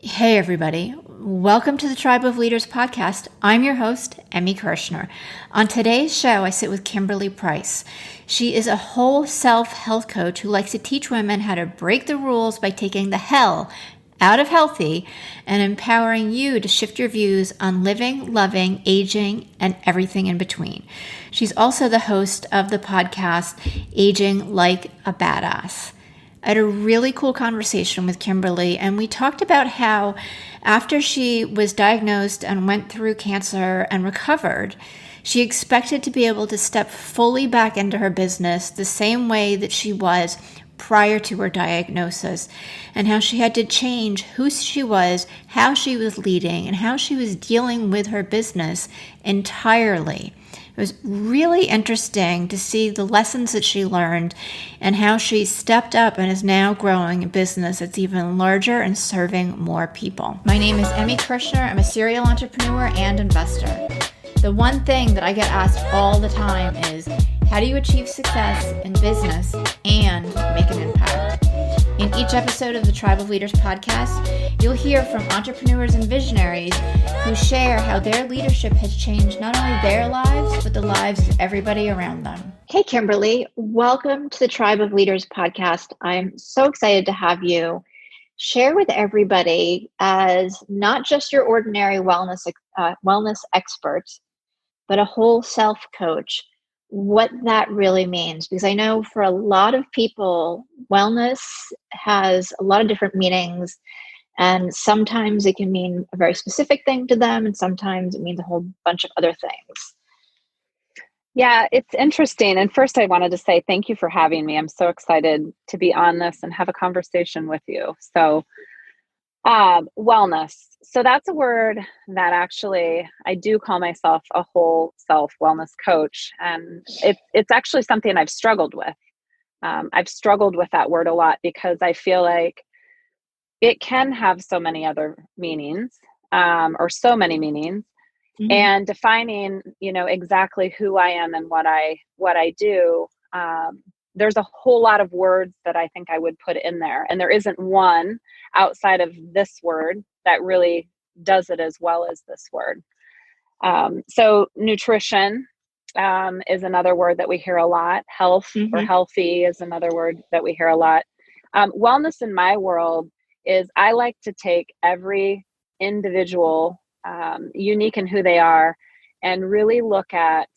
Hey, everybody. Welcome to the Tribe of Leaders podcast. I'm your host, Emmy Kirshner. On today's show, I sit with Kimberly Price. She is a whole self health coach who likes to teach women how to break the rules by taking the hell out of healthy and empowering you to shift your views on living, loving, aging, and everything in between. She's also the host of the podcast, Aging Like a Badass. I had a really cool conversation with Kimberly, and we talked about how after she was diagnosed and went through cancer and recovered, she expected to be able to step fully back into her business the same way that she was prior to her diagnosis, and how she had to change who she was, how she was leading, and how she was dealing with her business entirely. It was really interesting to see the lessons that she learned and how she stepped up and is now growing a business that's even larger and serving more people. My name is Emmy Kirshner. I'm a serial entrepreneur and investor. The one thing that I get asked all the time is, how do you achieve success in business and make an impact? In each episode of the Tribe of Leaders podcast, you'll hear from entrepreneurs and visionaries who share how their leadership has changed not only their lives, but the lives of everybody around them. Hey, Kimberly, welcome to the Tribe of Leaders podcast. I'm so excited to have you share with everybody, as not just your ordinary wellness expert, but a whole self coach, what that really means. Because I know for a lot of people, wellness has a lot of different meanings. And sometimes it can mean a very specific thing to them, and sometimes it means a whole bunch of other things. Yeah, it's interesting. And first, I wanted to say thank you for having me. I'm so excited to be on this and have a conversation with you. So, wellness. So that's a word that actually I do call myself a whole self wellness coach. And it's actually something I've struggled with. I've struggled with that word a lot because I feel like it can have so many other meanings, or so many meanings. Mm-hmm. And defining, exactly who I am and what I do. There's a whole lot of words that I think I would put in there, and there isn't one outside of this word that really does it as well as this word. So nutrition is another word that we hear a lot. Health or healthy is another word that we hear a lot. Wellness in my world is, I like to take every individual, unique in who they are, and really look at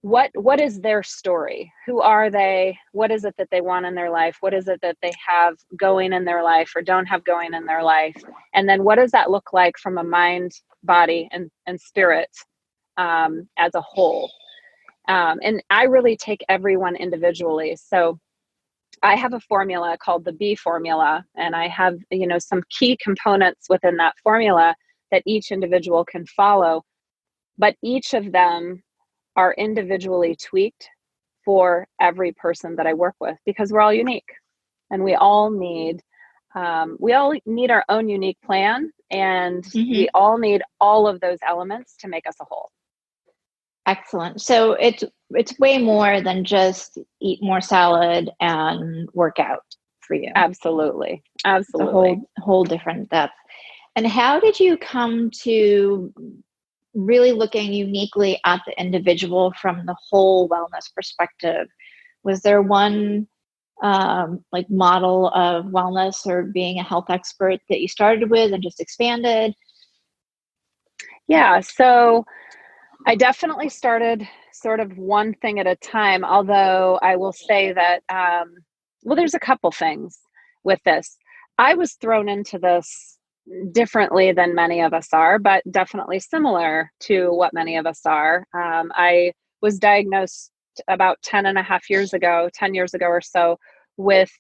what is their story? Who are they? What is it that they want in their life? What is it that they have going in their life or don't have going in their life? And then what does that look like from a mind, body, and spirit, as a whole? And I really take everyone individually. So I have a formula called the B formula, and I have, some key components within that formula that each individual can follow, but each of them are individually tweaked for every person that I work with, because we're all unique and we all need our own unique plan, and we all need all of those elements to make us a whole. Excellent. So it's way more than just eat more salad and work out for you. Absolutely. It's a whole different depth. And how did you come to really looking uniquely at the individual from the whole wellness perspective? Was there one model of wellness or being a health expert that you started with and just expanded? Yeah. So I definitely started sort of one thing at a time, although I will say that, there's a couple things with this. I was thrown into this differently than many of us are, but definitely similar to what many of us are. I was diagnosed about 10 years ago or so, with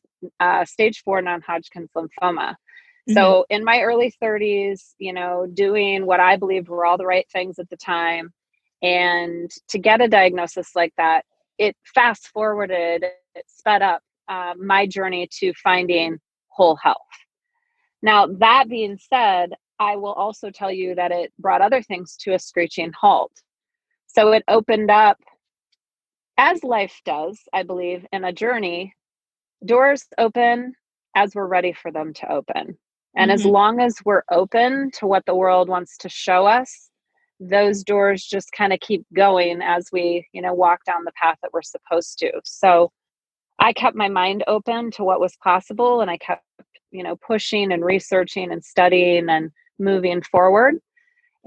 stage 4 non-Hodgkin's lymphoma. So in my early 30s, doing what I believed were all the right things at the time. And to get a diagnosis like that, it fast forwarded, it sped up my journey to finding whole health. Now, that being said, I will also tell you that it brought other things to a screeching halt. So it opened up, as life does, I believe, in a journey, doors open as we're ready for them to open. And as long as we're open to what the world wants to show us, those doors just kind of keep going as we, walk down the path that we're supposed to. So I kept my mind open to what was possible, and I kept, pushing and researching and studying and moving forward.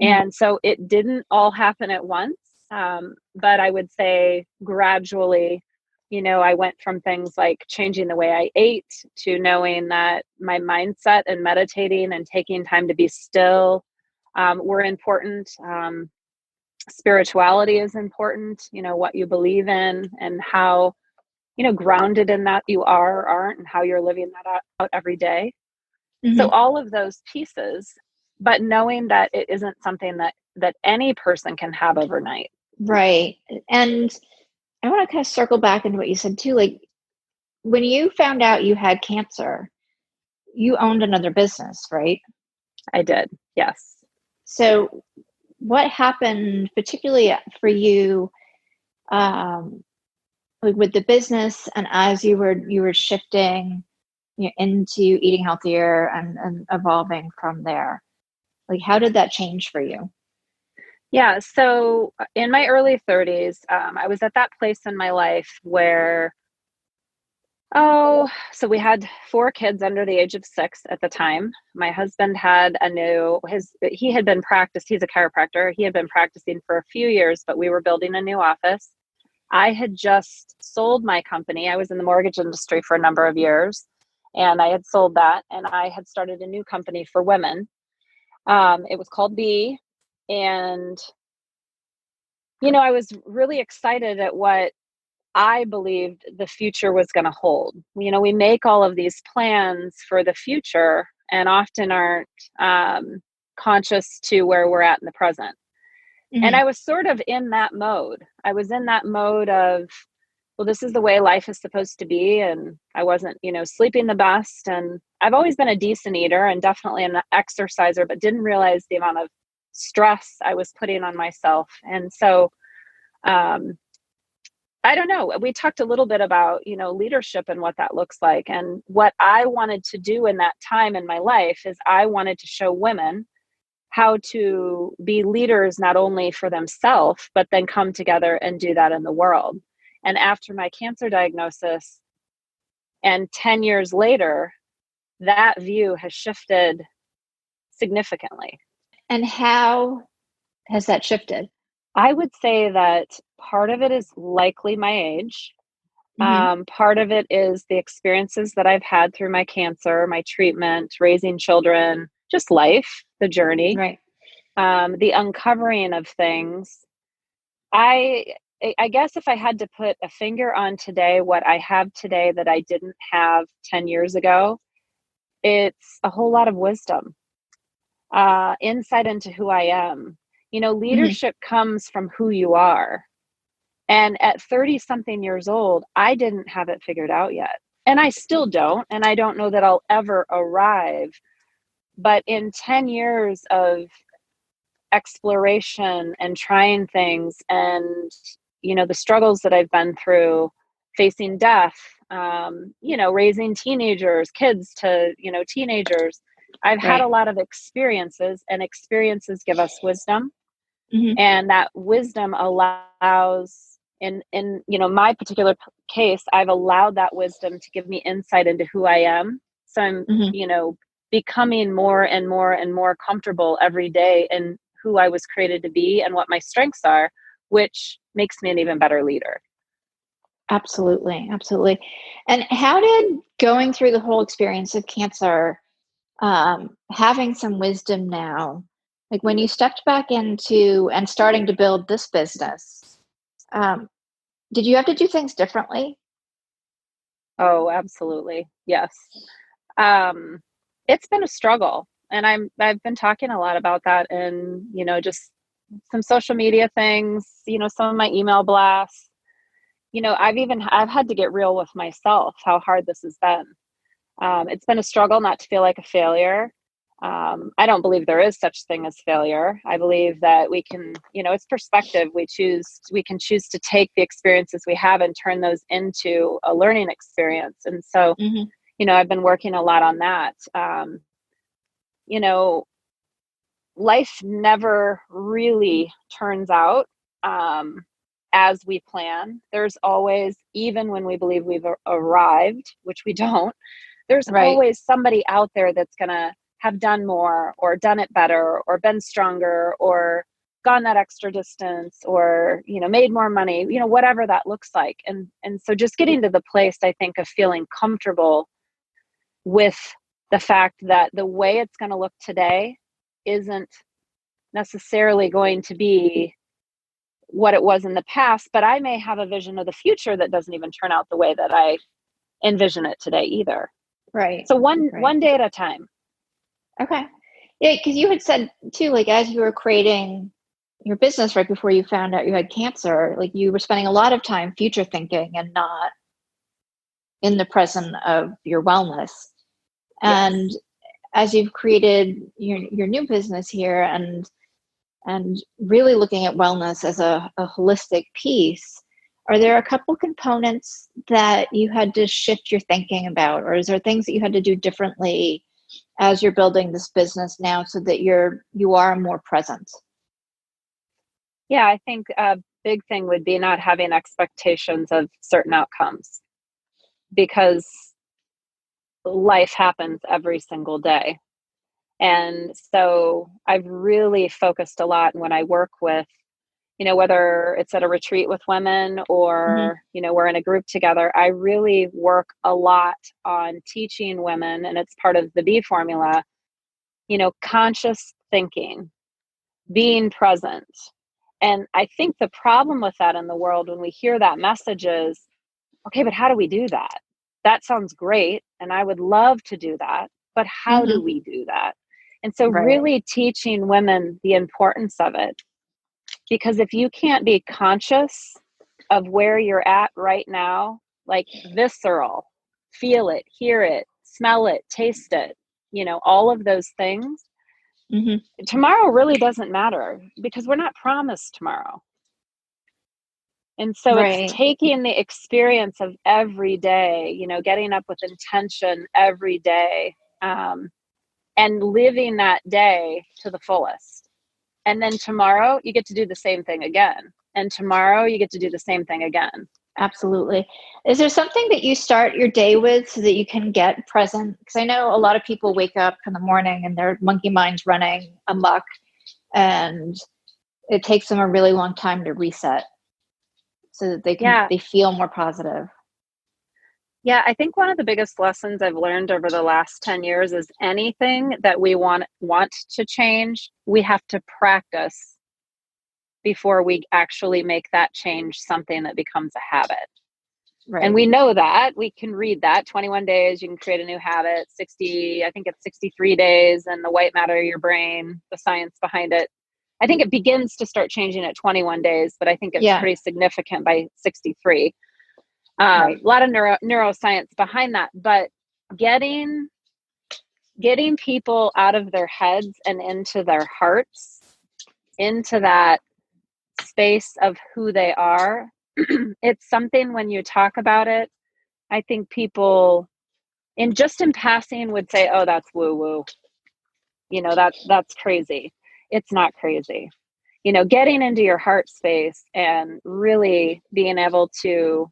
And so it didn't all happen at once. But I would say gradually, I went from things like changing the way I ate to knowing that my mindset and meditating and taking time to be still were important. Spirituality is important, what you believe in and how, grounded in that you are or aren't, and how you're living that out every day. So all of those pieces, but knowing that it isn't something that any person can have overnight. Right. And I want to kind of circle back into what you said too. Like when you found out you had cancer, you owned another business, right? I did. Yes. So what happened particularly for you, like with the business, and as you were shifting into eating healthier and evolving from there? Like how did that change for you? Yeah. So in my early 30s, I was at that place in my life where, so we had 4 kids under the age of 6 at the time. My husband had he had been he's a chiropractor. He had been practicing for a few years, but we were building a new office. I had just sold my company. I was in the mortgage industry for a number of years, and I had sold that, and I had started a new company for women. It was called Bee. And, I was really excited at what I believed the future was going to hold. We make all of these plans for the future and often aren't conscious to where we're at in the present. And I was sort of in that mode. I was in that mode of, well, this is the way life is supposed to be. And I wasn't, sleeping the best. And I've always been a decent eater and definitely an exerciser, but didn't realize the amount of stress I was putting on myself. And so, I don't know. We talked a little bit about, leadership and what that looks like. And what I wanted to do in that time in my life is I wanted to show women how to be leaders, not only for themselves, but then come together and do that in the world. And after my cancer diagnosis and 10 years later, that view has shifted significantly. And how has that shifted? I would say that part of it is likely my age. Part of it is the experiences that I've had through my cancer, my treatment, raising children, just life, the journey, Right. The uncovering of things. I guess if I had to put a finger on today, what I have today that I didn't have 10 years ago, it's a whole lot of wisdom, insight into who I am. Leadership comes from who you are. And at 30 something years old, I didn't have it figured out yet. And I still don't. And I don't know that I'll ever arrive. But in 10 years of exploration and trying things and, the struggles that I've been through, facing death, raising kids to, teenagers, I've had a lot of experiences, and experiences give us wisdom. And that wisdom allows, in my particular case, I've allowed that wisdom to give me insight into who I am. So I'm, becoming more and more and more comfortable every day in who I was created to be and what my strengths are, which makes me an even better leader. Absolutely. Absolutely. And how did going through the whole experience of cancer, having some wisdom now, like when you stepped back into and starting to build this business, did you have to do things differently? Oh, absolutely. Yes. It's been a struggle, and I've been talking a lot about that in, just some social media things, some of my email blasts. I've had to get real with myself, how hard this has been. It's been a struggle not to feel like a failure. I don't believe there is such thing as failure. I believe that we can, it's perspective. We can choose to take the experiences we have and turn those into a learning experience. And so, I've been working a lot on that. you know, life never really turns out as we plan. There's always, even when we believe we've arrived, which we don't, there's Right. always somebody out there that's going to have done more or done it better or been stronger or gone that extra distance or, made more money, whatever that looks like. And so just getting to the place, I think, of feeling comfortable with the fact that the way it's going to look today isn't necessarily going to be what it was in the past, but I may have a vision of the future that doesn't even turn out the way that I envision it today either. Right. So one Right. day at a time. Okay. Yeah, because you had said too, like as you were creating your business right before you found out you had cancer, like you were spending a lot of time future thinking and not in the present of your wellness. And Yes. as you've created your new business here and really looking at wellness as a holistic piece, are there a couple components that you had to shift your thinking about, or is there things that you had to do differently as you're building this business now so that you are more present? Yeah, I think a big thing would be not having expectations of certain outcomes because life happens every single day. And so I've really focused a lot when I work with, whether it's at a retreat with women Mm-hmm. or, we're in a group together, I really work a lot on teaching women, and it's part of the B formula, conscious thinking, being present. And I think the problem with that in the world when we hear that message is, okay, but how do we do that? That sounds great. And I would love to do that. But how do Mm-hmm. we do that? And so, Right. really teaching women the importance of it. Because if you can't be conscious of where you're at right now, like visceral, feel it, hear it, smell it, taste it, all of those things, Mm-hmm. tomorrow really doesn't matter because we're not promised tomorrow. And so it's Right. taking the experience of every day, getting up with intention every day, and living that day to the fullest. And then tomorrow you get to do the same thing again. And tomorrow you get to do the same thing again. Absolutely. Is there something that you start your day with so that you can get present? Because I know a lot of people wake up in the morning and their monkey mind's running amok, and it takes them a really long time to reset so that Yeah. they feel more positive. Yeah. I think one of the biggest lessons I've learned over the last 10 years is anything that we want to change, we have to practice before we actually make that change something that becomes a habit. And Right. we know that we can read that 21 days, you can create a new habit, 60, I think it's 63 days, and the white matter of your brain, the science behind it. I think it begins to start changing at 21 days, but I think it's Yeah. pretty significant by 63. A Right. lot of neuroscience behind that, but getting people out of their heads and into their hearts, into that space of who they are. It's something when you talk about it, I think people in passing would say, "Oh, that's woo woo." That's crazy. It's not crazy. Getting into your heart space and really being able to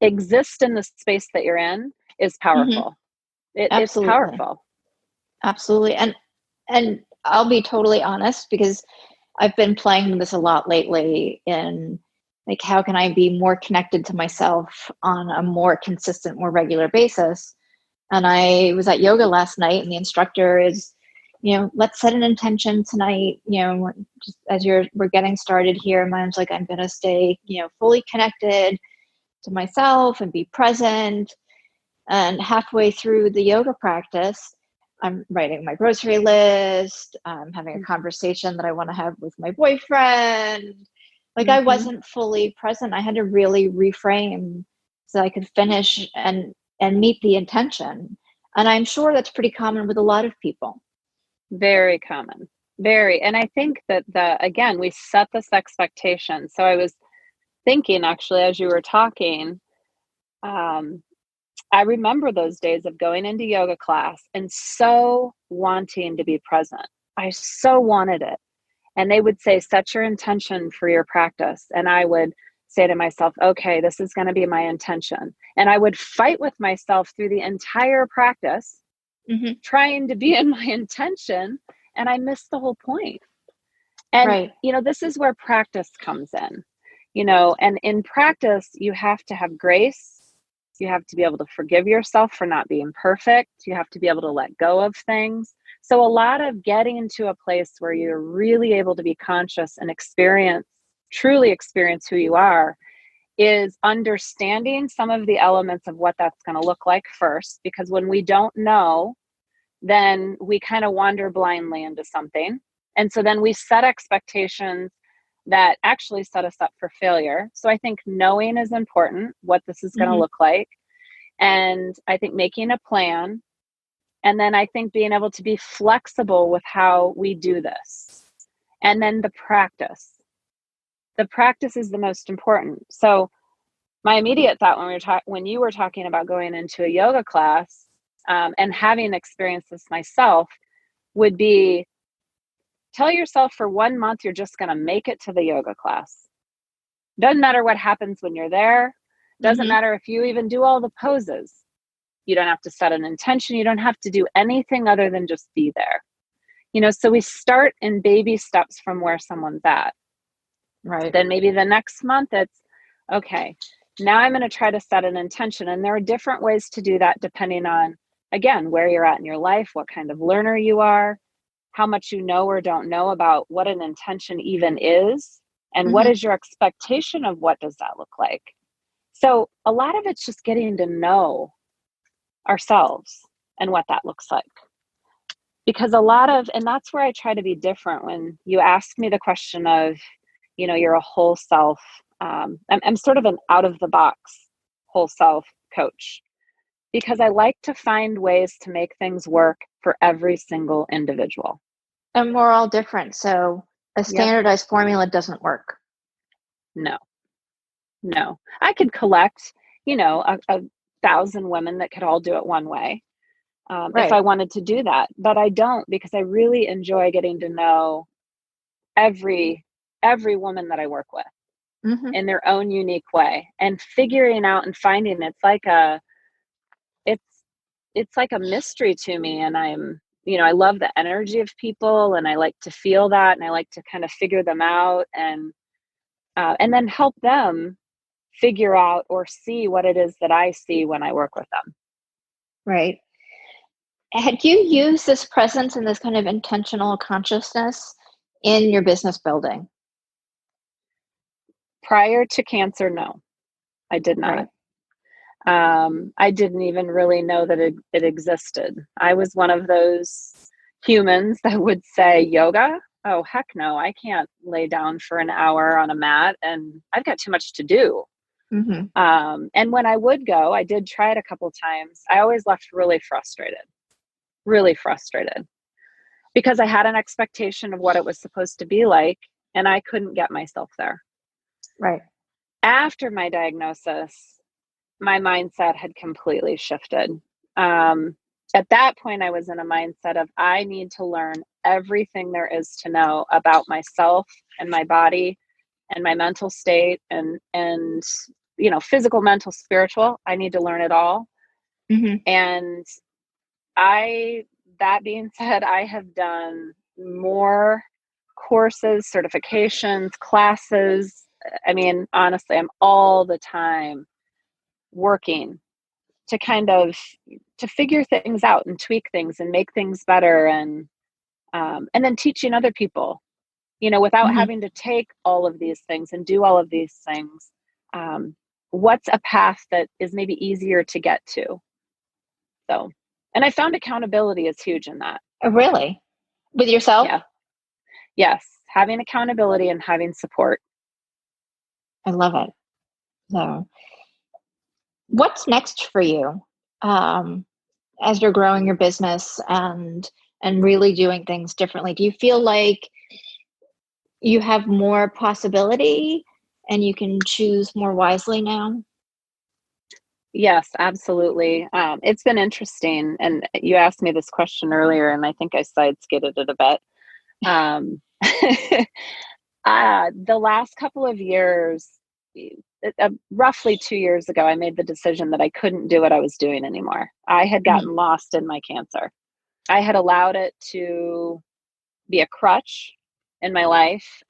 exist in the space that you're in is Mm-hmm. powerful. It's Absolutely. powerful. Absolutely. And I'll be totally honest because I've been playing with this a lot lately in like how can I be more connected to myself on a more consistent, more regular basis. And I was at yoga last night and the instructor is, let's set an intention tonight, just as we're getting started here. Mine's like, I'm going to stay, fully connected to myself and be present. And halfway through the yoga practice, I'm writing my grocery list. I'm having a conversation that I want to have with my boyfriend. Like I Mm-hmm. wasn't fully present. I had to really reframe so I could finish and meet the intention. And I'm sure that's pretty common with a lot of people. Very common. Very. And I think that again, we set this expectation. So I was thinking actually as you were talking, um, I remember those days of going into yoga class and so wanting to be present. I so wanted it. And they would say, set your intention for your practice. And I would say to myself, okay, this is going to be my intention. And I would fight with myself through the entire practice, trying to be in my intention. And I missed the whole point. And, Right. this is where practice comes in, and in practice, you have to have grace. You have to be able to forgive yourself for not being perfect. You have to be able to let go of things. So a lot of getting into a place where you're really able to be conscious and truly experience who you are, is understanding some of the elements of what that's going to look like first. Because when we don't know, then we kind of wander blindly into something. And so then we set expectations that actually set us up for failure. So I think knowing is important, what this is going to look like. And I think making a plan. And then I think being able to be flexible with how we do this. And then the practice. The practice is the most important. So my immediate thought when you were talking about going into a yoga class, and having experienced this myself, would be, tell yourself for 1 month, you're just going to make it to the yoga class. Doesn't matter what happens when you're there. Doesn't matter if you even do all the poses. You don't have to set an intention. You don't have to do anything other than just be there. So we start in baby steps from where someone's at. Right. Then maybe the next month it's, okay, now I'm going to try to set an intention. And there are different ways to do that depending on, again, where you're at in your life, what kind of learner you are, how much you know or don't know about what an intention even is, and what is your expectation of what does that look like. So a lot of it's just getting to know ourselves and what that looks like. Because and that's where I try to be different when you ask me the question of, you're a whole self. I'm sort of an out of the box whole self coach, because I like to find ways to make things work for every single individual. And we're all different. So a standardized formula doesn't work. No. I could collect, a 1,000 women that could all do it one way. If I wanted to do that, but I don't, because I really enjoy getting to know every woman that I work with in their own unique way, and figuring out and finding it's like a mystery to me. And I love the energy of people, and I like to feel that, and I like to kind of figure them out, and then help them figure out or see what it is that I see when I work with them. Right. Had you used this presence and this kind of intentional consciousness in your business building? Prior to cancer, no, I did not. Right. I didn't even really know that it existed. I was one of those humans that would say, yoga? Oh, heck no, I can't lay down for an hour on a mat, and I've got too much to do. And when I would go, I did try it a couple times. I always left really frustrated, because I had an expectation of what it was supposed to be like, and I couldn't get myself there. Right. After my diagnosis, my mindset had completely shifted. At that point, I was in a mindset of, I need to learn everything there is to know about myself and my body and my mental state, and physical, mental, spiritual. I need to learn it all. And that being said, I have done more courses, certifications, classes. I mean, honestly, I'm all the time working to kind of to figure things out and tweak things and make things better, and then teaching other people, without having to take all of these things and do all of these things. What's a path that is maybe easier to get to? So, and I found accountability is huge in that. Oh, really? With yourself? Yeah. Yes. Having accountability and having support. I love it. So, what's next for you as you're growing your business and really doing things differently? Do you feel like you have more possibility and you can choose more wisely now? Yes, absolutely. It's been interesting. And you asked me this question earlier, and I think I side skidded it a bit. Um, the last couple of years, roughly 2 years ago, I made the decision that I couldn't do what I was doing anymore. I had Mhm. gotten lost in my cancer. I had allowed it to be a crutch in my life,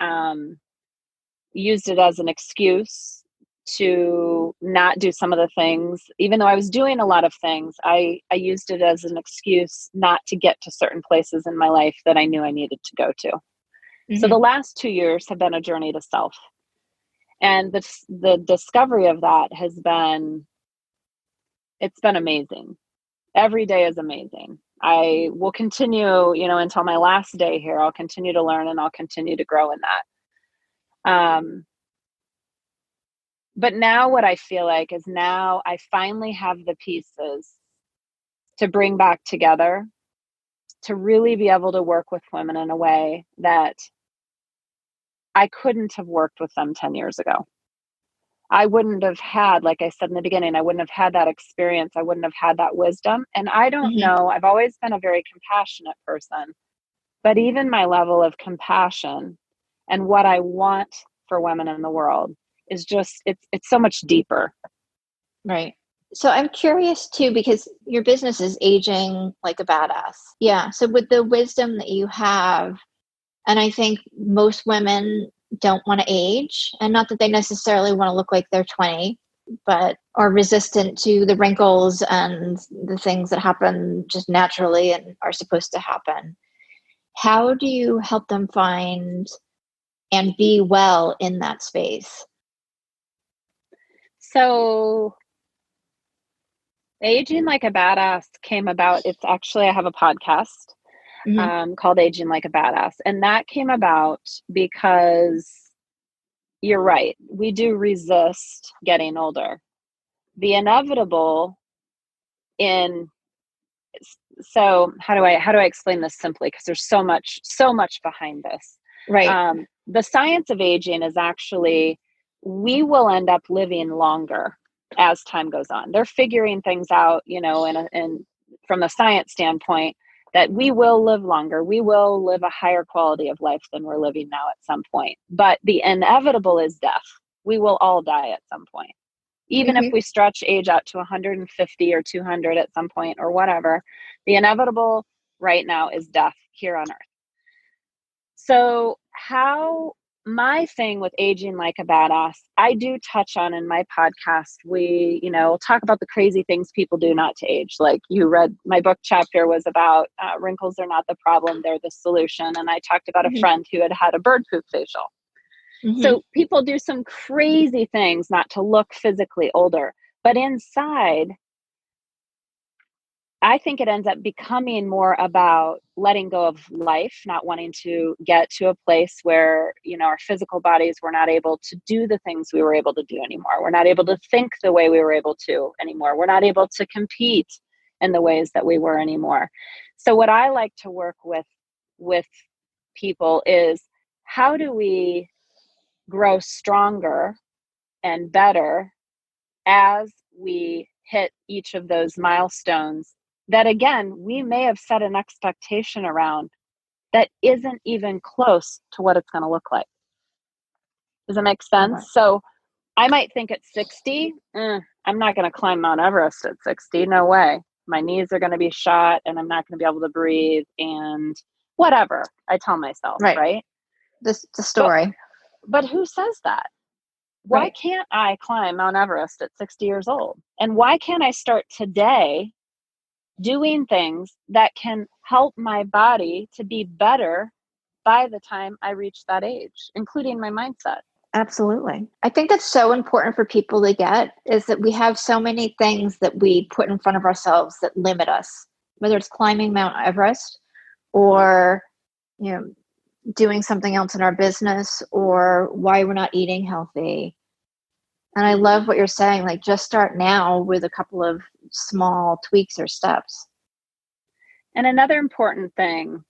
used it as an excuse to not do some of the things. Even though I was doing a lot of things, I used it as an excuse not to get to certain places in my life that I knew I needed to go to. So the Mhm. last 2 years have been a journey to self. And the discovery of that has been, it's been amazing. Every day is amazing. I will continue, until my last day here. I'll continue to learn and I'll continue to grow in that. But now what I feel like is now I finally have the pieces to bring back together to really be able to work with women in a way that I couldn't have worked with them 10 years ago. I wouldn't have had, like I said in the beginning, I wouldn't have had that experience. I wouldn't have had that wisdom. And I don't Mhm. know, I've always been a very compassionate person, but even my level of compassion and what I want for women in the world is just, it's so much deeper. Right. So I'm curious too, because your business is aging like a badass. Yeah. So with the wisdom that you have, and I think most women don't want to age, and not that they necessarily want to look like they're 20, but are resistant to the wrinkles and the things that happen just naturally and are supposed to happen. How do you help them find and be well in that space? So Aging Like a Badass came about. It's actually, I have a podcast Hmm. called Aging Like a Badass. And that came about because you're right. We do resist getting older. The inevitable in so how do I explain this simply? Because there's so much behind this. Right. The science of aging is actually we will end up living longer as time goes on. They're figuring things out, in from the science standpoint that we will live longer. We will live a higher quality of life than we're living now at some point. But the inevitable is death. We will all die at some point. Even if Hmm. we stretch age out to 150 or 200 at some point or whatever, the inevitable right now is death here on earth. So, how my thing with Aging Like a Badass, I do touch on in my podcast. We, talk about the crazy things people do not to age. Like you read my book chapter was about wrinkles are not the problem, they're the solution. And I talked about a Hmm. friend who had had a bird poop facial. Hmm. So people do some crazy things not to look physically older, but inside, I think it ends up becoming more about letting go of life, not wanting to get to a place where, our physical bodies were not able to do the things we were able to do anymore. We're not able to think the way we were able to anymore. We're not able to compete in the ways that we were anymore. So what I like to work with people is how do we grow stronger and better as we hit each of those milestones that again we may have set an expectation around that isn't even close to what it's going to look like. Does it make sense? Right. So I might think at 60, I'm not going to climb Mount Everest at 60. No way. My knees are going to be shot and I'm not going to be able to breathe and whatever I tell myself, Right. right? The but story. but who says that? Why Right. can't I climb Mount Everest at 60 years old? And why can't I start today doing things that can help my body to be better by the time I reach that age, including my mindset? Absolutely. I think that's so important for people to get is that we have so many things that we put in front of ourselves that limit us, whether it's climbing Mount Everest or, you know, doing something else in our business or why we're not eating healthy. And I love what you're saying, like just start now with a couple of small tweaks or steps. And another important thing,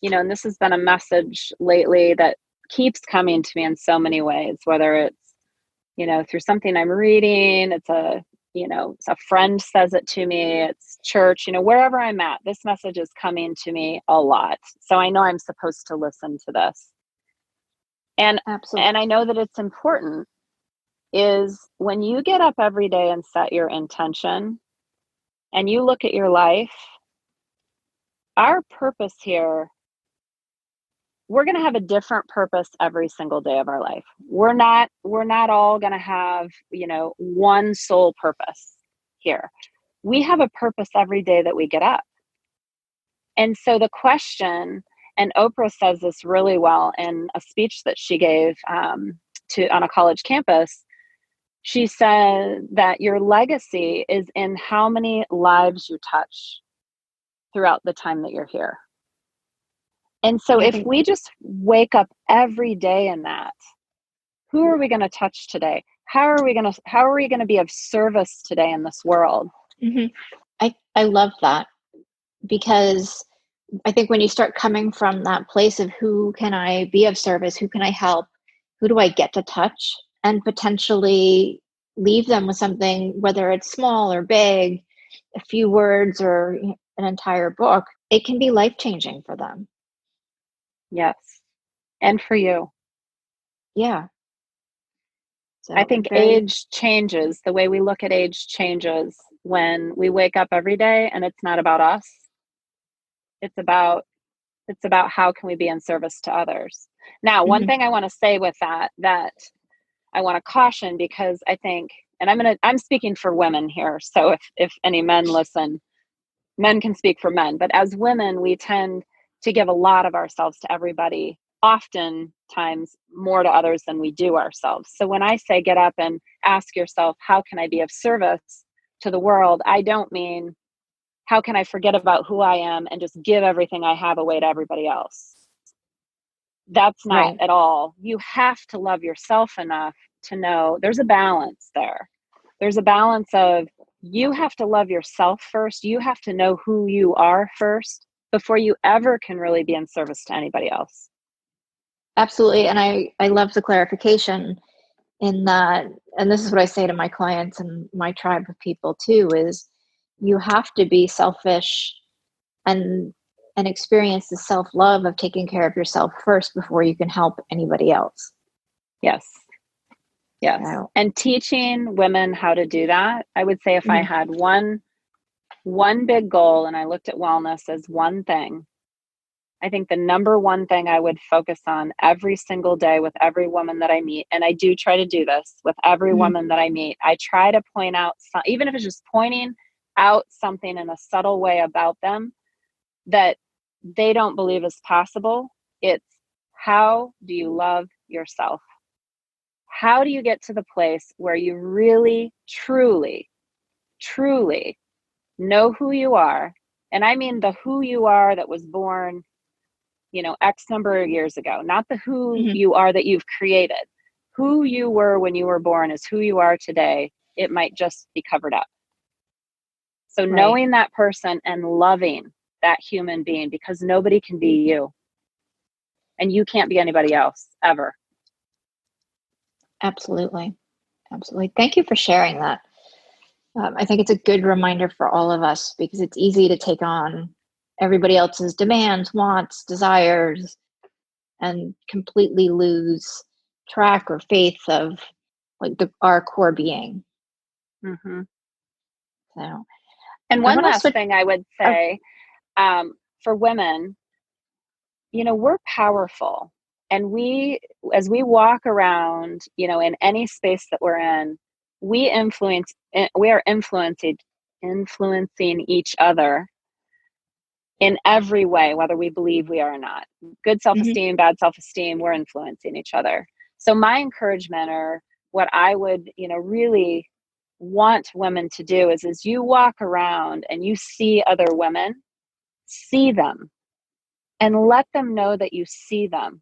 and this has been a message lately that keeps coming to me in so many ways, whether it's, through something I'm reading, it's a a friend says it to me, it's church, wherever I'm at, this message is coming to me a lot. So I know I'm supposed to listen to this. And Absolutely. I know that it's important is when you get up every day and set your intention and you look at your life, our purpose here, we're going to have a different purpose every single day of our life. We're not all going to have, one sole purpose here. We have a purpose every day that we get up. And so the question, and Oprah says this really well in a speech that she gave on a college campus. She said that your legacy is in how many lives you touch throughout the time that you're here. And so if we just wake up every day in that, who are we going to touch today? How are we going to be of service today in this world? Mm-hmm. I love that, because I think when you start coming from that place of who can I be of service, who can I help, who do I get to touch, and potentially leave them with something, whether it's small or big, a few words or an entire book, it can be life-changing for them. Yes. And for you. Yeah. So I think age changes. The way we look at age changes when we wake up every day, and it's not about us. It's about how can we be in service to others. Now, one thing I want to say with that I want to caution, because I think, and I'm speaking for women here. So if any men listen, men can speak for men, but as women, we tend to give a lot of ourselves to everybody, oftentimes more to others than we do ourselves. So when I say get up and ask yourself, how can I be of service to the world? I don't mean, how can I forget about who I am and just give everything I have away to everybody else? That's not at all. You have to love yourself enough to know there's a balance there. There's a balance of, you have to love yourself first. You have to know who you are first before you ever can really be in service to anybody else. Absolutely. And I love the clarification in that, and this is what I say to my clients and my tribe of people too, is you have to be selfish and experience the self-love of taking care of yourself first before you can help anybody else. Yes. Yes. So. And teaching women how to do that, I would say if I had one big goal and I looked at wellness as one thing, I think the number one thing I would focus on every single day with every woman that I meet, and I do try to do this with every woman that I meet, I try to point out, even if it's just pointing out something in a subtle way about them that they don't believe is possible. It's, how do you love yourself? How do you get to the place where you really, truly, truly know who you are? And I mean the who you are that was born, X number of years ago, not the who you are that you've created. Who you were when you were born is who you are today. It might just be covered up. So knowing that person and loving that human being, because nobody can be you. And you can't be anybody else, ever. Absolutely. Absolutely. Thank you for sharing that. I think it's a good reminder for all of us, because it's easy to take on everybody else's demands, wants, desires, and completely lose track or faith of like our core being. So, and one last thing I would say, for women, we're powerful, and as we walk around, in any space that we're in, we are influencing each other in every way, whether we believe we are or not. Good self-esteem, bad self-esteem, we're influencing each other. So my encouragement, or what I would, really want women to do is you walk around and you see other women, see them, and let them know that you see them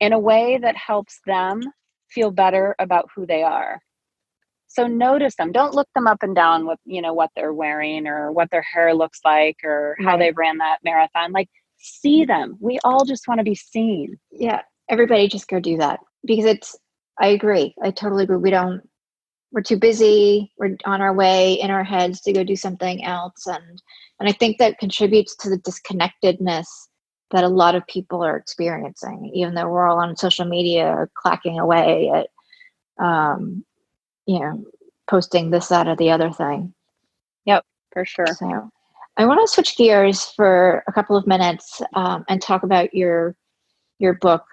in a way that helps them feel better about who they are. So notice them. Don't look them up and down with, what they're wearing or what their hair looks like or how they ran that marathon. Like, see them. We all just want to be seen. Yeah. Everybody just go do that, because I agree. I totally agree. we're too busy. We're on our way in our heads to go do something else. And I think that contributes to the disconnectedness that a lot of people are experiencing, even though we're all on social media clacking away at, you know, posting this, that, or the other thing. Yep, for sure. So I want to switch gears for a couple of minutes and talk about your book,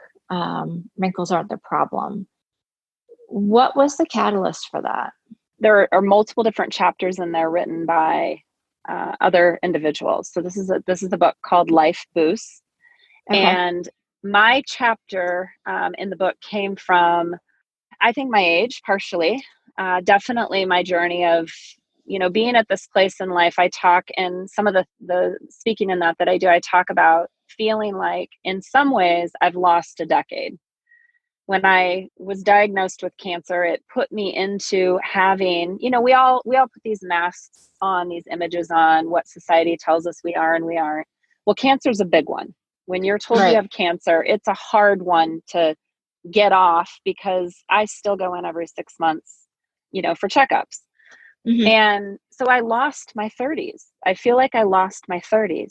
Wrinkles Aren't the Problem. What was the catalyst for that? There are multiple different chapters in there written by other individuals. So this is a book called Life Boosts. Okay. And my chapter in the book came from, I think, my age, partially. Definitely my journey of, being at this place in life. I talk in some of the speaking in that I do, I talk about feeling like in some ways I've lost a decade. When I was diagnosed with cancer, it put me into having, we all put these masks on, these images on what society tells us we are and we aren't. Well, cancer's a big one. When you're told you have cancer, it's a hard one to get off, because I still go in every 6 months, for checkups. Mm-hmm. And so I lost my 30s. I feel like I lost my 30s.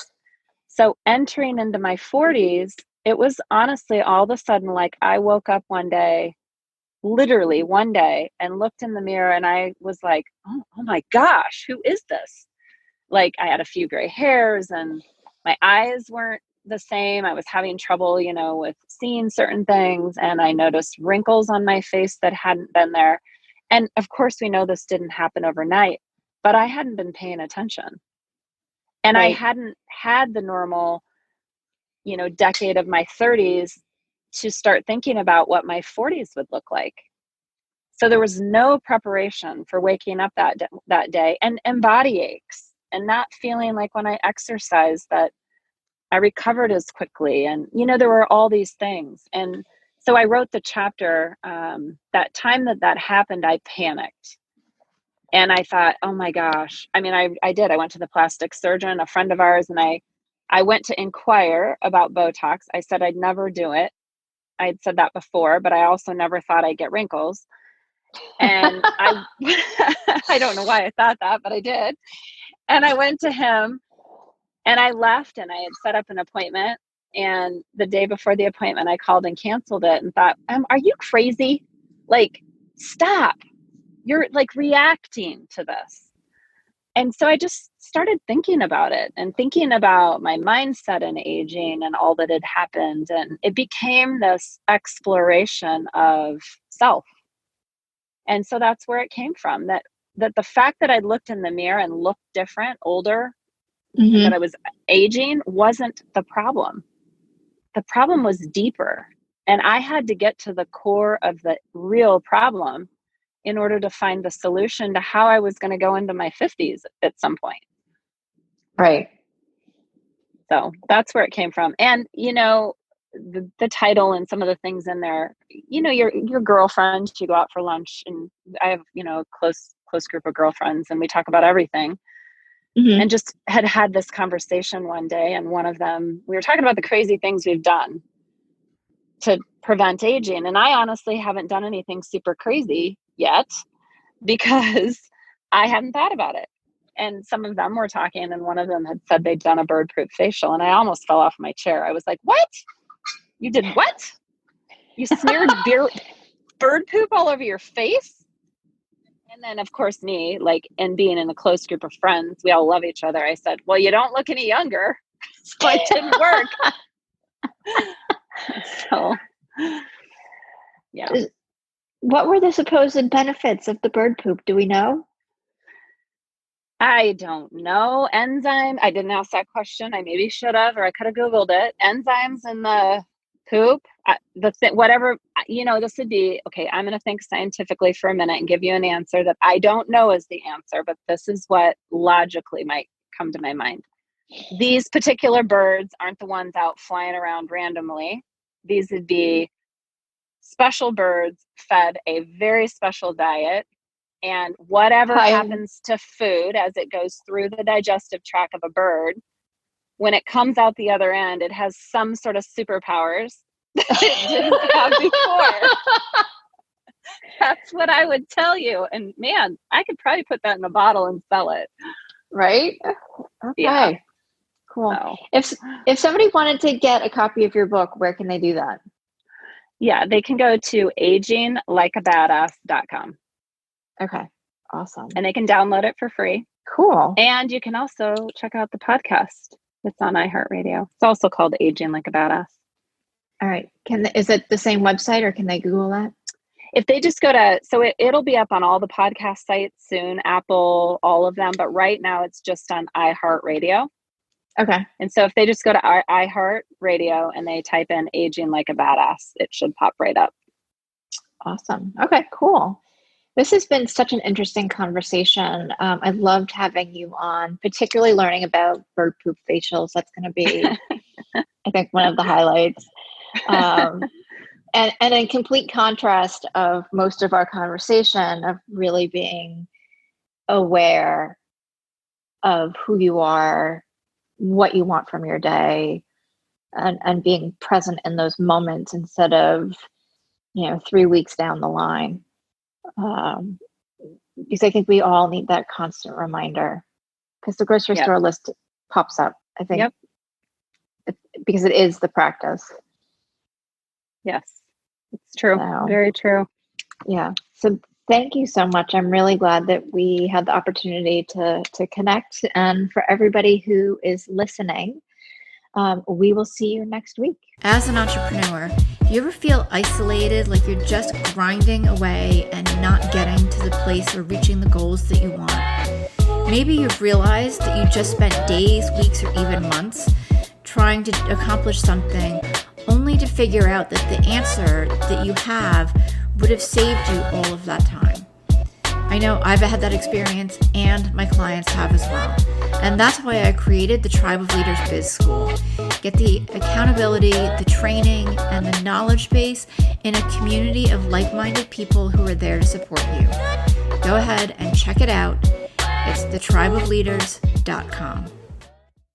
So entering into my 40s, it was honestly all of a sudden like I woke up one day, literally one day, and looked in the mirror and I was like, oh my gosh, who is this? Like, I had a few gray hairs and my eyes weren't the same. I was having trouble, with seeing certain things. And I noticed wrinkles on my face that hadn't been there. And of course, we know this didn't happen overnight, but I hadn't been paying attention. And I hadn't had the normal, decade of my 30s to start thinking about what my 40s would look like. So there was no preparation for waking up that day, and body aches, and not feeling like when I exercised that I recovered as quickly. And, there were all these things. And so I wrote the chapter, that time that happened, I panicked. And I thought, oh my gosh. I mean, I did. I went to the plastic surgeon, a friend of ours, and I went to inquire about Botox. I said I'd never do it. I had said that before, but I also never thought I'd get wrinkles. And I don't know why I thought that, but I did. And I went to him and I left, and I had set up an appointment. And the day before the appointment, I called and canceled it and thought, are you crazy? Like, stop. You're like reacting to this. And so I just started thinking about it and thinking about my mindset and aging and all that had happened. And it became this exploration of self. And so that's where it came from, that the fact that I looked in the mirror and looked different, older, mm-hmm. and that I was aging wasn't the problem. The problem was deeper. And I had to get to the core of the real problem in order to find the solution to how I was going to go into my 50s at some point. Right. So that's where it came from. And, the title and some of the things in there, your girlfriend, you go out for lunch, and I have, a close group of girlfriends, and we talk about everything. Mm-hmm. And just had this conversation one day, and one of them, we were talking about the crazy things we've done to prevent aging. And I honestly haven't done anything super crazy yet, because I hadn't thought about it. And some of them were talking, and one of them had said they'd done a bird-proof facial, and I almost fell off my chair. I was like, what? You did what? You smeared bird poop all over your face? And then, of course, me, and being in a close group of friends, we all love each other. I said, well, you don't look any younger. So it didn't work. So, yeah. What were the supposed benefits of the bird poop? Do we know? I don't know. Enzyme. I didn't ask that question. I maybe should have, or I could have Googled it. Enzymes in the poop. Whatever, this would be, okay, I'm going to think scientifically for a minute and give you an answer that I don't know is the answer, but this is what logically might come to my mind. These particular birds aren't the ones out flying around randomly. These would be special birds fed a very special diet, and whatever happens to food as it goes through the digestive tract of a bird, when it comes out the other end, it has some sort of superpowers that it didn't have before. That's what I would tell you. And man, I could probably put that in a bottle and sell it. Right? Okay. Yeah. Cool. So, If somebody wanted to get a copy of your book, where can they do that? yeah, they can go to aginglikeabadass.com. Okay. Awesome. And they can download it for free. Cool. And you can also check out the podcast. It's on iHeartRadio. It's also called Aging Like a Badass. All right. Is it the same website, or can they Google that? If they just go to, so it'll be up on all the podcast sites soon, Apple, all of them. But right now it's just on iHeartRadio. Okay. And so if they just go to our iHeartRadio and they type in Aging Like a Badass, it should pop right up. Awesome. Okay, cool. This has been such an interesting conversation. I loved having you on, particularly learning about bird poop facials. That's going to be, I think, one of the highlights. And in complete contrast of most of our conversation of really being aware of who you are, what you want from your day, and being present in those moments instead of, 3 weeks down the line. Because I think we all need that constant reminder, because the grocery store list pops up, I think, because it is the practice. Yes, it's true. So, very true. Yeah. So thank you so much. I'm really glad that we had the opportunity to connect. And for everybody who is listening, we will see you next week. As an entrepreneur, do you ever feel isolated, like you're just grinding away and not getting to the place or reaching the goals that you want? Maybe you've realized that you just spent days, weeks, or even months trying to accomplish something, only to figure out that the answer that you have would have saved you all of that time. I know I've had that experience, and my clients have as well. And that's why I created the Tribe of Leaders Biz School. Get the accountability, the training, and the knowledge base in a community of like-minded people who are there to support you. Go ahead and check it out. It's thetribeofleaders.com.